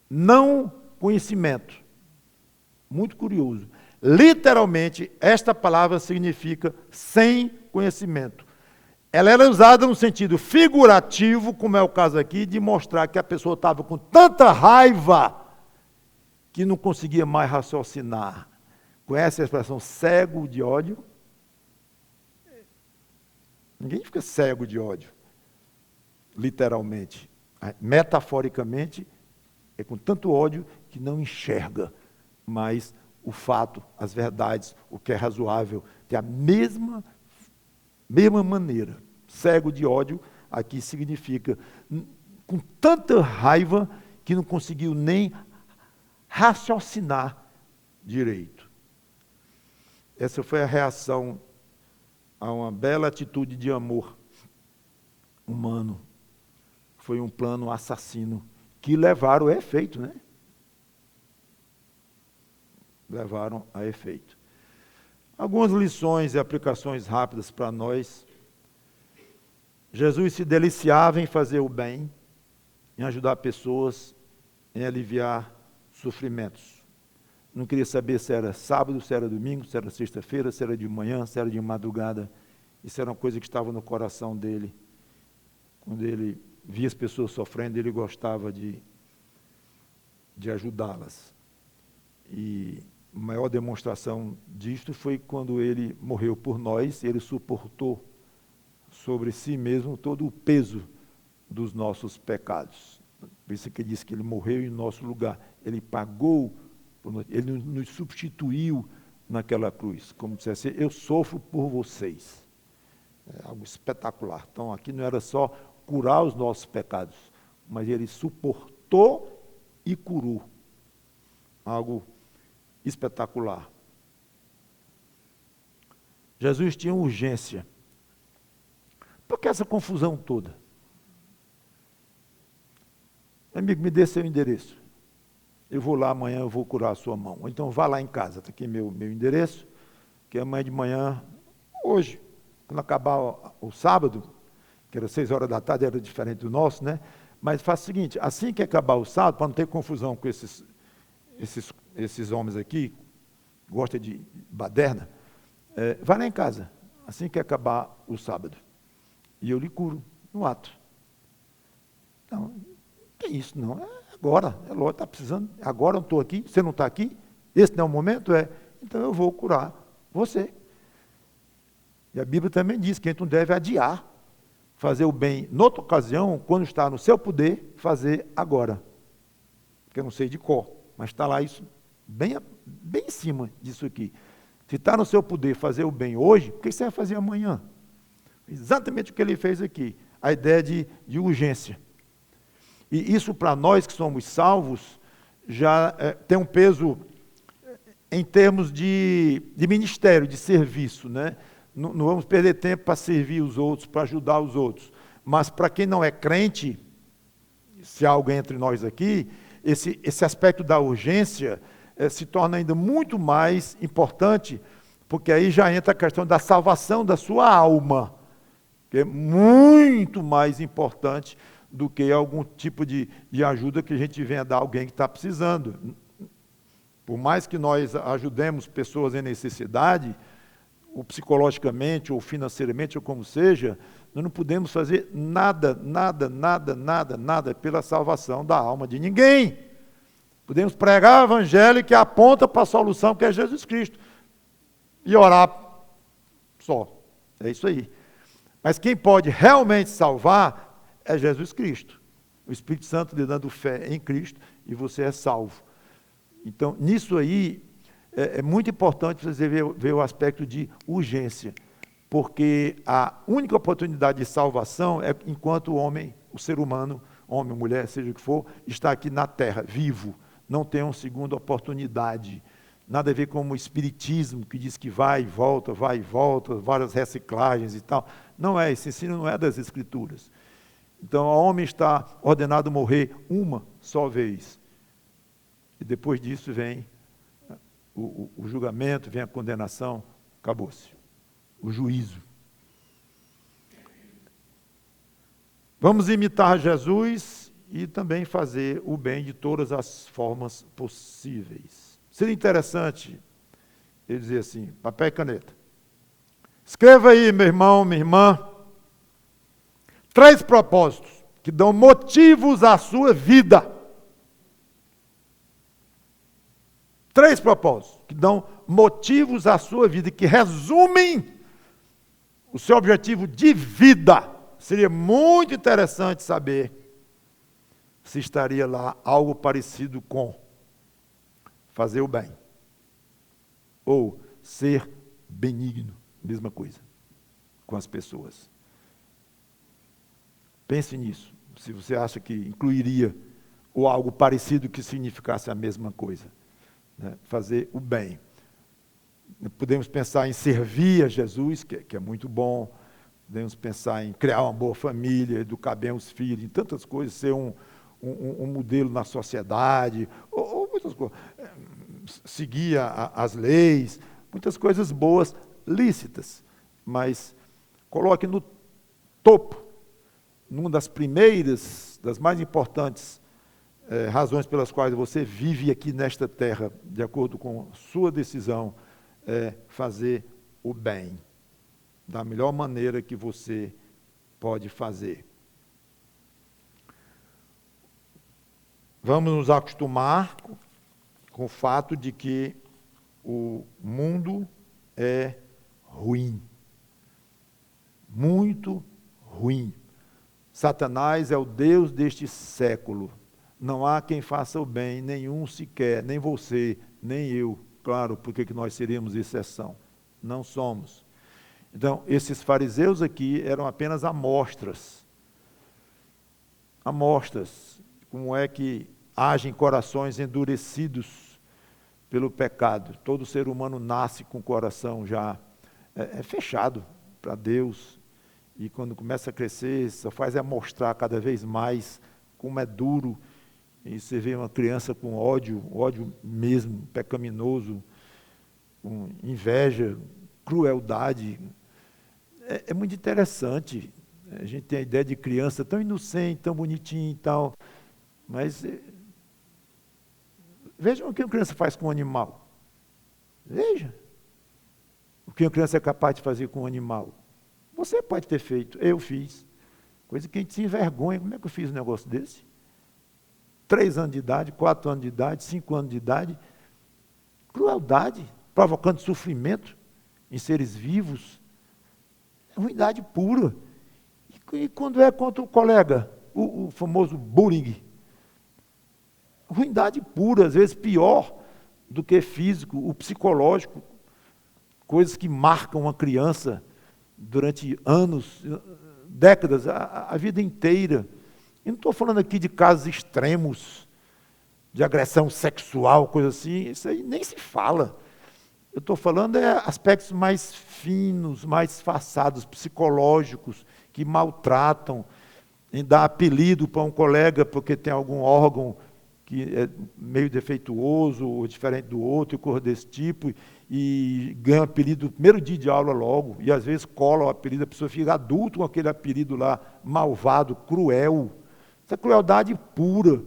Não conhecimento. Muito curioso. Literalmente, esta palavra significa sem conhecimento. Ela era usada no sentido figurativo, como é o caso aqui, de mostrar que a pessoa estava com tanta raiva que não conseguia mais raciocinar. Conhece a expressão cego de ódio? Ninguém fica cego de ódio, literalmente. Metaforicamente, é com tanto ódio que não enxerga mais o fato, as verdades, o que é razoável. Tem a mesma maneira. Cego de ódio, aqui significa com tanta raiva que não conseguiu nem raciocinar direito. Essa foi a reação a uma bela atitude de amor humano. Foi um plano assassino que levaram a efeito, né? Levaram a efeito. Algumas lições e aplicações rápidas para nós. Jesus se deliciava em fazer o bem, em ajudar pessoas, em aliviar sofrimentos. Não queria saber se era sábado, se era domingo, se era sexta-feira, se era de manhã, se era de madrugada. Isso era uma coisa que estava no coração dele. Quando ele via as pessoas sofrendo, ele gostava de ajudá-las. E a maior demonstração disto foi quando ele morreu por nós, ele suportou sobre si mesmo todo o peso dos nossos pecados. Por isso que ele disse que ele morreu em nosso lugar. Ele pagou, ele nos substituiu naquela cruz. Como dissesse, eu sofro por vocês. É algo espetacular. Então aqui não era só curar os nossos pecados, mas ele suportou e curou. Algo espetacular. Jesus tinha urgência. Por que essa confusão toda? Amigo, me dê seu endereço. Eu vou lá amanhã, eu vou curar a sua mão. Ou então vá lá em casa, está aqui meu endereço, que amanhã de manhã, hoje, quando acabar o sábado, que era 6 horas da tarde, era diferente do nosso, né? Mas faça o seguinte, assim que acabar o sábado, para não ter confusão com esses homens aqui, gostam de baderna, vá lá em casa, assim que acabar o sábado. E eu lhe curo no ato. Não, que isso não, agora, é lógico, está precisando, agora eu estou aqui, você não está aqui, esse não é o momento, então eu vou curar você. E a Bíblia também diz que a gente não deve adiar, fazer o bem noutra ocasião, quando está no seu poder, fazer agora. Porque eu não sei de cor, mas está lá isso, bem em cima disso aqui. Se está no seu poder fazer o bem hoje, por que você vai fazer amanhã? Exatamente o que ele fez aqui, a ideia de urgência. E isso para nós que somos salvos, já tem um peso em termos de ministério, de serviço, né? Não vamos perder tempo para servir os outros, para ajudar os outros. Mas para quem não é crente, se há alguém entre nós aqui, esse aspecto da urgência se torna ainda muito mais importante, porque aí já entra a questão da salvação da sua alma, que é muito mais importante do que algum tipo de ajuda que a gente venha dar a alguém que está precisando. Por mais que nós ajudemos pessoas em necessidade, ou psicologicamente, ou financeiramente, ou como seja, nós não podemos fazer nada pela salvação da alma de ninguém. Podemos pregar o evangelho que aponta para a solução, que é Jesus Cristo. E orar só. É isso aí. Mas quem pode realmente salvar é Jesus Cristo. O Espírito Santo lhe dando fé em Cristo e você é salvo. Então, nisso aí, é muito importante você ver o aspecto de urgência, porque a única oportunidade de salvação é enquanto o homem, o ser humano, homem, mulher, seja o que for, está aqui na terra, vivo, não tem uma segunda oportunidade. Nada a ver com o espiritismo, que diz que vai e volta, várias reciclagens e tal. Não é, esse ensino não é das Escrituras. Então, o homem está ordenado a morrer uma só vez. E depois disso vem o julgamento, vem a condenação, acabou-se. O juízo. Vamos imitar Jesus e também fazer o bem de todas as formas possíveis. Seria interessante ele dizer assim, papel e caneta. Escreva aí, meu irmão, minha irmã, 3 propósitos que dão motivos à sua vida. 3 propósitos que dão motivos à sua vida, que resumem o seu objetivo de vida. Seria muito interessante saber se estaria lá algo parecido com fazer o bem ou ser benigno, mesma coisa, com as pessoas. Pense nisso, se você acha que incluiria ou algo parecido que significasse a mesma coisa. Né? Fazer o bem. Podemos pensar em servir a Jesus, que é muito bom. Podemos pensar em criar uma boa família, educar bem os filhos, em tantas coisas, ser um modelo na sociedade, ou muitas coisas. Seguir as leis, muitas coisas boas, lícitas, mas coloque no topo, numa das primeiras, das mais importantes razões pelas quais você vive aqui nesta terra, de acordo com sua decisão, fazer o bem, da melhor maneira que você pode fazer. Vamos nos acostumar com o fato de que o mundo é ruim. Muito ruim. Satanás é o Deus deste século. Não há quem faça o bem, nenhum sequer, nem você, nem eu. Claro, porque que nós seríamos exceção? Não somos. Então, esses fariseus aqui eram apenas amostras. Amostras. Como é que agem corações endurecidos pelo pecado. Todo ser humano nasce com o coração já fechado para Deus. E quando começa a crescer, só faz mostrar cada vez mais como é duro. E você vê uma criança com ódio mesmo, pecaminoso, com inveja, crueldade. É muito interessante. A gente tem a ideia de criança tão inocente, tão bonitinha e tal. Mas vejam o que uma criança faz com um animal. Veja. O que uma criança é capaz de fazer com um animal. Você pode ter feito, eu fiz. Coisa que a gente se envergonha. Como é que eu fiz um negócio desse? 3 anos de idade, 4 anos de idade, 5 anos de idade. Crueldade, provocando sofrimento em seres vivos. É ruindade pura. E quando é contra o colega, o famoso bullying, ruindade pura, às vezes pior do que físico, o psicológico, coisas que marcam uma criança durante anos, décadas, a vida inteira. Eu não estou falando aqui de casos extremos, de agressão sexual, coisa assim, isso aí nem se fala. Eu estou falando aspectos mais finos, mais disfarçados, psicológicos, que maltratam, em dar apelido para um colega porque tem algum órgão que é meio defeituoso ou diferente do outro, e coisa desse tipo, e ganha apelido no primeiro dia de aula logo, e às vezes cola o apelido, a pessoa fica adulto com aquele apelido lá, malvado, cruel. Isso é crueldade pura.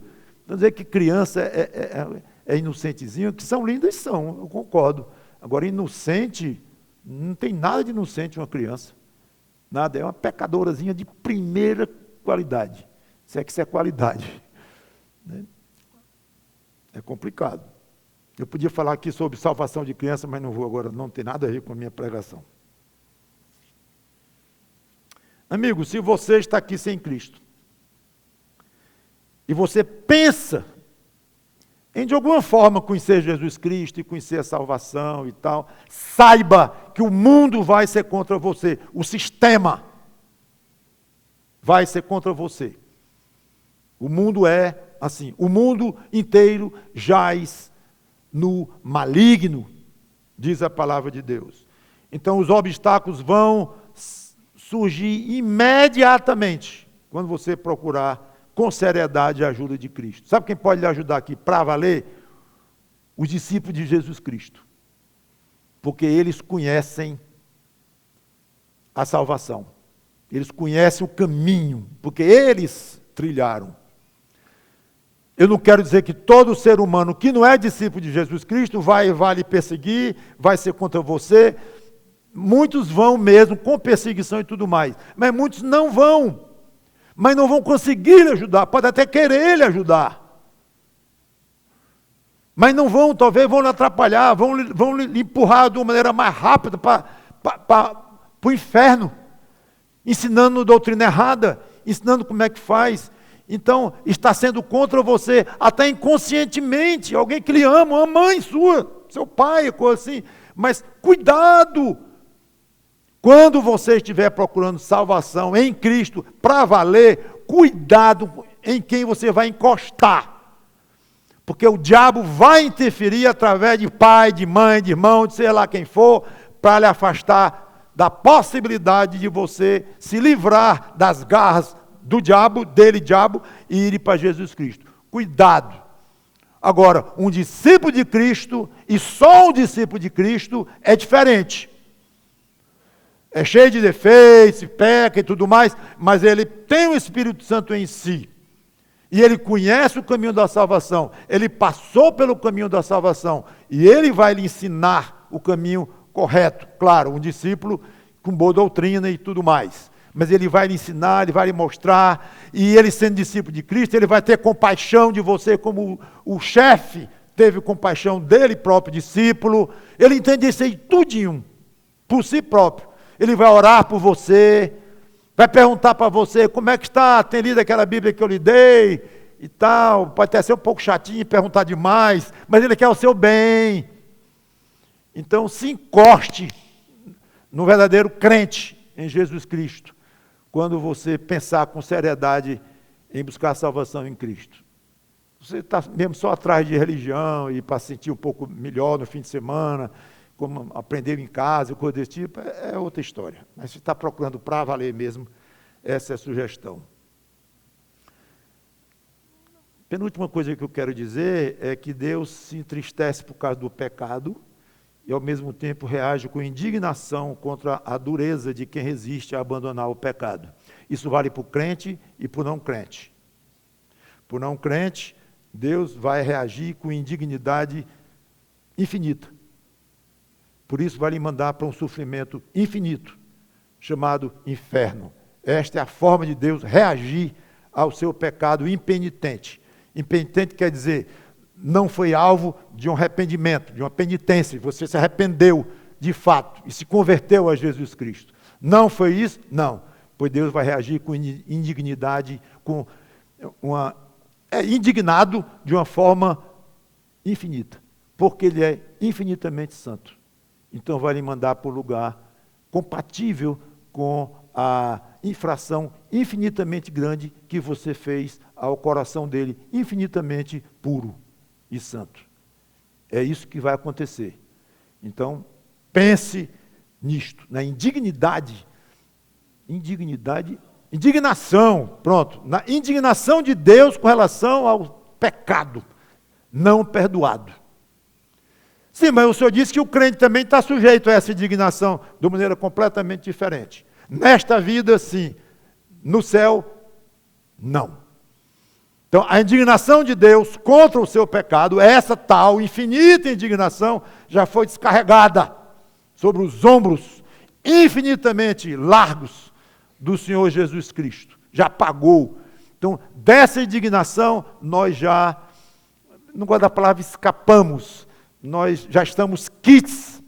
Não dizer que criança é inocentezinho, que são lindas, são, eu concordo. Agora, inocente, não tem nada de inocente uma criança. Nada, é uma pecadorazinha de primeira qualidade. Se é que isso é qualidade. Né? É complicado. Eu podia falar aqui sobre salvação de criança, mas não vou agora, não tem nada a ver com a minha pregação. Amigo, se você está aqui sem Cristo, e você pensa em de alguma forma conhecer Jesus Cristo e conhecer a salvação e tal, saiba que o mundo vai ser contra você, o sistema vai ser contra você. O mundo é assim, o mundo inteiro jaz no maligno, diz a palavra de Deus. Então os obstáculos vão surgir imediatamente quando você procurar com seriedade a ajuda de Cristo. Sabe quem pode lhe ajudar aqui para valer? Os discípulos de Jesus Cristo. Porque eles conhecem a salvação. Eles conhecem o caminho, porque eles trilharam. Eu não quero dizer que todo ser humano que não é discípulo de Jesus Cristo vai lhe perseguir, vai ser contra você. Muitos vão mesmo, com perseguição e tudo mais. Mas muitos não vão. Mas não vão conseguir lhe ajudar, pode até querer lhe ajudar. Mas não vão, talvez vão lhe atrapalhar, vão lhe empurrar de uma maneira mais rápida para o inferno, ensinando doutrina errada, ensinando como é que faz. Então, está sendo contra você, até inconscientemente, alguém que lhe ama, uma mãe sua, seu pai, coisa assim. Mas cuidado! Quando você estiver procurando salvação em Cristo, para valer, cuidado em quem você vai encostar. Porque o diabo vai interferir através de pai, de mãe, de irmão, de sei lá quem for, para lhe afastar da possibilidade de você se livrar das garras do diabo, diabo, e ir para Jesus Cristo. Cuidado. Agora, um discípulo de Cristo, e só um discípulo de Cristo, é diferente. É cheio de defeitos, peca e tudo mais, mas ele tem o Espírito Santo em si. E ele conhece o caminho da salvação, ele passou pelo caminho da salvação, e ele vai lhe ensinar o caminho correto. Claro, um discípulo com boa doutrina e tudo mais. Mas ele vai lhe ensinar, ele vai lhe mostrar, e ele sendo discípulo de Cristo, ele vai ter compaixão de você, como o chefe teve compaixão dele próprio discípulo. Ele entende isso aí tudinho, por si próprio. Ele vai orar por você, vai perguntar para você como é que está, tem lido aquela Bíblia que eu lhe dei e tal. Pode até ser um pouco chatinho e perguntar demais, mas ele quer o seu bem. Então se encoste no verdadeiro crente em Jesus Cristo, quando você pensar com seriedade em buscar a salvação em Cristo. Você está mesmo só atrás de religião e para sentir um pouco melhor no fim de semana, como aprender em casa, coisa desse tipo, é outra história. Mas se está procurando para valer mesmo, essa é a sugestão. Penúltima coisa que eu quero dizer é que Deus se entristece por causa do pecado e ao mesmo tempo reage com indignação contra a dureza de quem resiste a abandonar o pecado. Isso vale para o crente e para o não crente. Para o não crente, Deus vai reagir com indignidade infinita. Por isso vai lhe mandar para um sofrimento infinito, chamado inferno. Esta é a forma de Deus reagir ao seu pecado impenitente. Impenitente quer dizer, não foi alvo de um arrependimento, de uma penitência. Você se arrependeu de fato e se converteu a Jesus Cristo. Não foi isso? Não. Pois Deus vai reagir com indignidade, indignado de uma forma infinita. Porque Ele é infinitamente santo. Então vai lhe mandar para um lugar compatível com a infração infinitamente grande que você fez ao coração dele, infinitamente puro e santo. É isso que vai acontecer. Então, pense nisto, na indignação, pronto, na indignação de Deus com relação ao pecado não perdoado. Sim, mas o Senhor disse que o crente também está sujeito a essa indignação de maneira completamente diferente. Nesta vida, sim. No céu, não. Então, a indignação de Deus contra o seu pecado, essa tal infinita indignação, já foi descarregada sobre os ombros infinitamente largos do Senhor Jesus Cristo. Já pagou. Então, dessa indignação, nós já, não gosto da palavra escapamos, nós já estamos quites,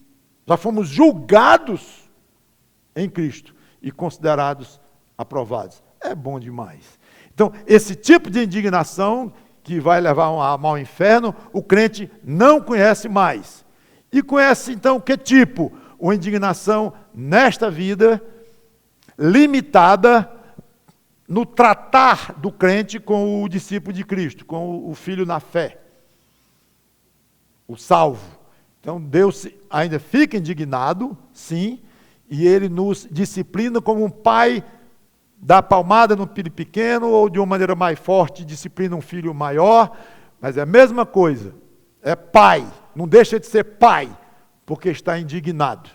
já fomos julgados em Cristo e considerados aprovados. É bom demais. Então, esse tipo de indignação que vai levar uma alma ao inferno, o crente não conhece mais. E conhece, então, que tipo? Uma indignação nesta vida, limitada no tratar do crente com o discípulo de Cristo, com o filho na fé. O salvo. Então Deus ainda fica indignado, sim, e Ele nos disciplina como um pai dá palmada no filho pequeno, ou de uma maneira mais forte disciplina um filho maior, mas é a mesma coisa. é pai, não deixa de ser pai, porque está indignado.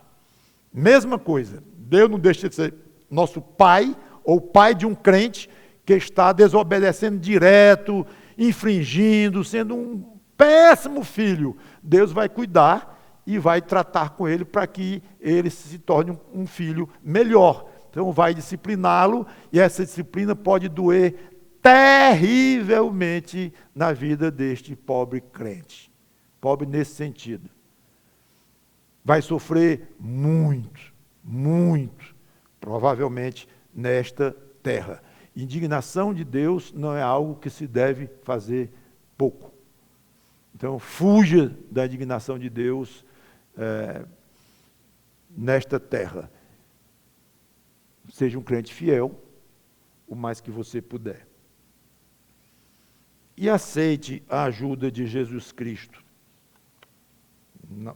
Mesma coisa, Deus não deixa de ser nosso pai, ou pai de um crente que está desobedecendo direto, infringindo, sendo um péssimo filho. Deus vai cuidar e vai tratar com ele para que ele se torne um filho melhor. Então vai discipliná-lo, e essa disciplina pode doer terrivelmente na vida deste pobre crente. Pobre nesse sentido. Vai sofrer muito, muito, provavelmente nesta terra. Indignação de Deus não é algo que se deve fazer pouco. Então, fuja da indignação de Deus nesta terra. Seja um crente fiel, o mais que você puder. E aceite a ajuda de Jesus Cristo.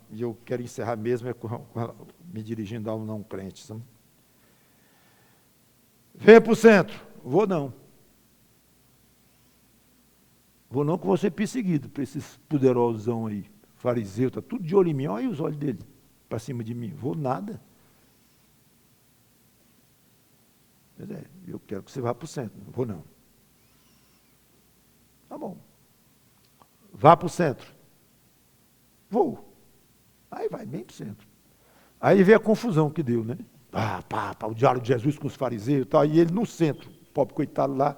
E eu quero encerrar mesmo me dirigindo a um não crente. Sabe? Venha para o centro. Vou não. Vou não, que vou ser perseguido por esses poderosão aí. Fariseu, está tudo de olho em mim. Olha os olhos dele para cima de mim. Vou nada. Mas eu quero que você vá para o centro. Não vou não. Tá bom. Vá para o centro. Vou. Aí vai bem para o centro. Aí vê a confusão que deu, né? O diálogo de Jesus com os fariseus e tal, e ele no centro, o pobre coitado lá,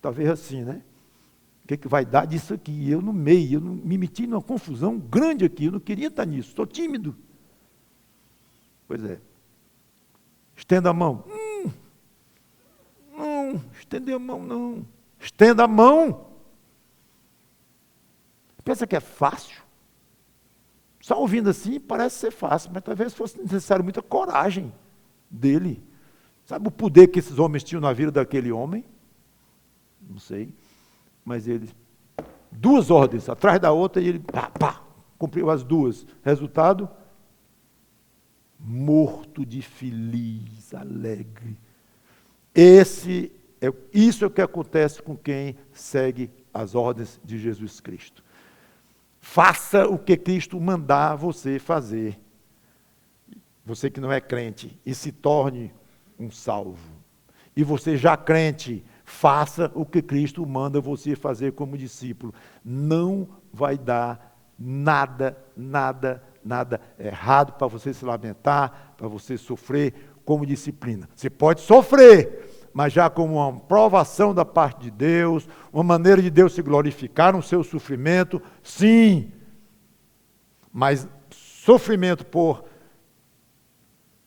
talvez assim, né? O que vai dar disso aqui? Eu no meio, eu me meti numa confusão grande aqui, eu não queria estar nisso, estou tímido. Pois é. Estenda a mão. Não, estender a mão não. Estenda a mão. Pensa que é fácil? Só ouvindo assim parece ser fácil, mas talvez fosse necessário muita coragem dele. Sabe o poder que esses homens tinham na vida daquele homem? Não sei. Mas ele, 2 ordens, atrás da outra, e ele cumpriu as 2. Resultado? Morto de feliz, alegre. Isso é o que acontece com quem segue as ordens de Jesus Cristo. Faça o que Cristo mandar você fazer. Você que não é crente, e se torne um salvo. E você já crente, faça o que Cristo manda você fazer como discípulo. Não vai dar nada errado para você se lamentar, para você sofrer como disciplina. Você pode sofrer, mas já como uma provação da parte de Deus, uma maneira de Deus se glorificar no seu sofrimento, sim. Mas sofrimento por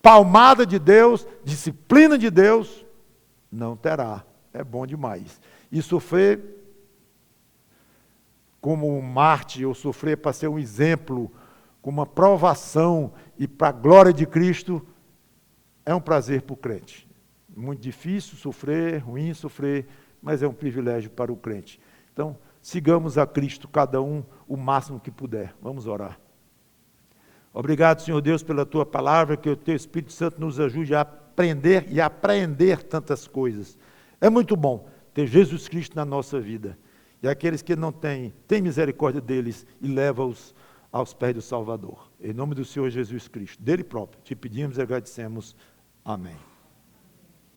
palmada de Deus, disciplina de Deus, não terá. É bom demais. E sofrer como um mártir, ou sofrer para ser um exemplo, como uma provação e para a glória de Cristo, é um prazer para o crente. Muito difícil sofrer, ruim sofrer, mas é um privilégio para o crente. Então, sigamos a Cristo, cada um, o máximo que puder. Vamos orar. Obrigado, Senhor Deus, pela Tua palavra, que o Teu Espírito Santo nos ajude a aprender e a apreender tantas coisas. É muito bom ter Jesus Cristo na nossa vida. E aqueles que não têm, tem misericórdia deles e leva-os aos pés do Salvador. Em nome do Senhor Jesus Cristo, dele próprio, te pedimos e agradecemos. Amém.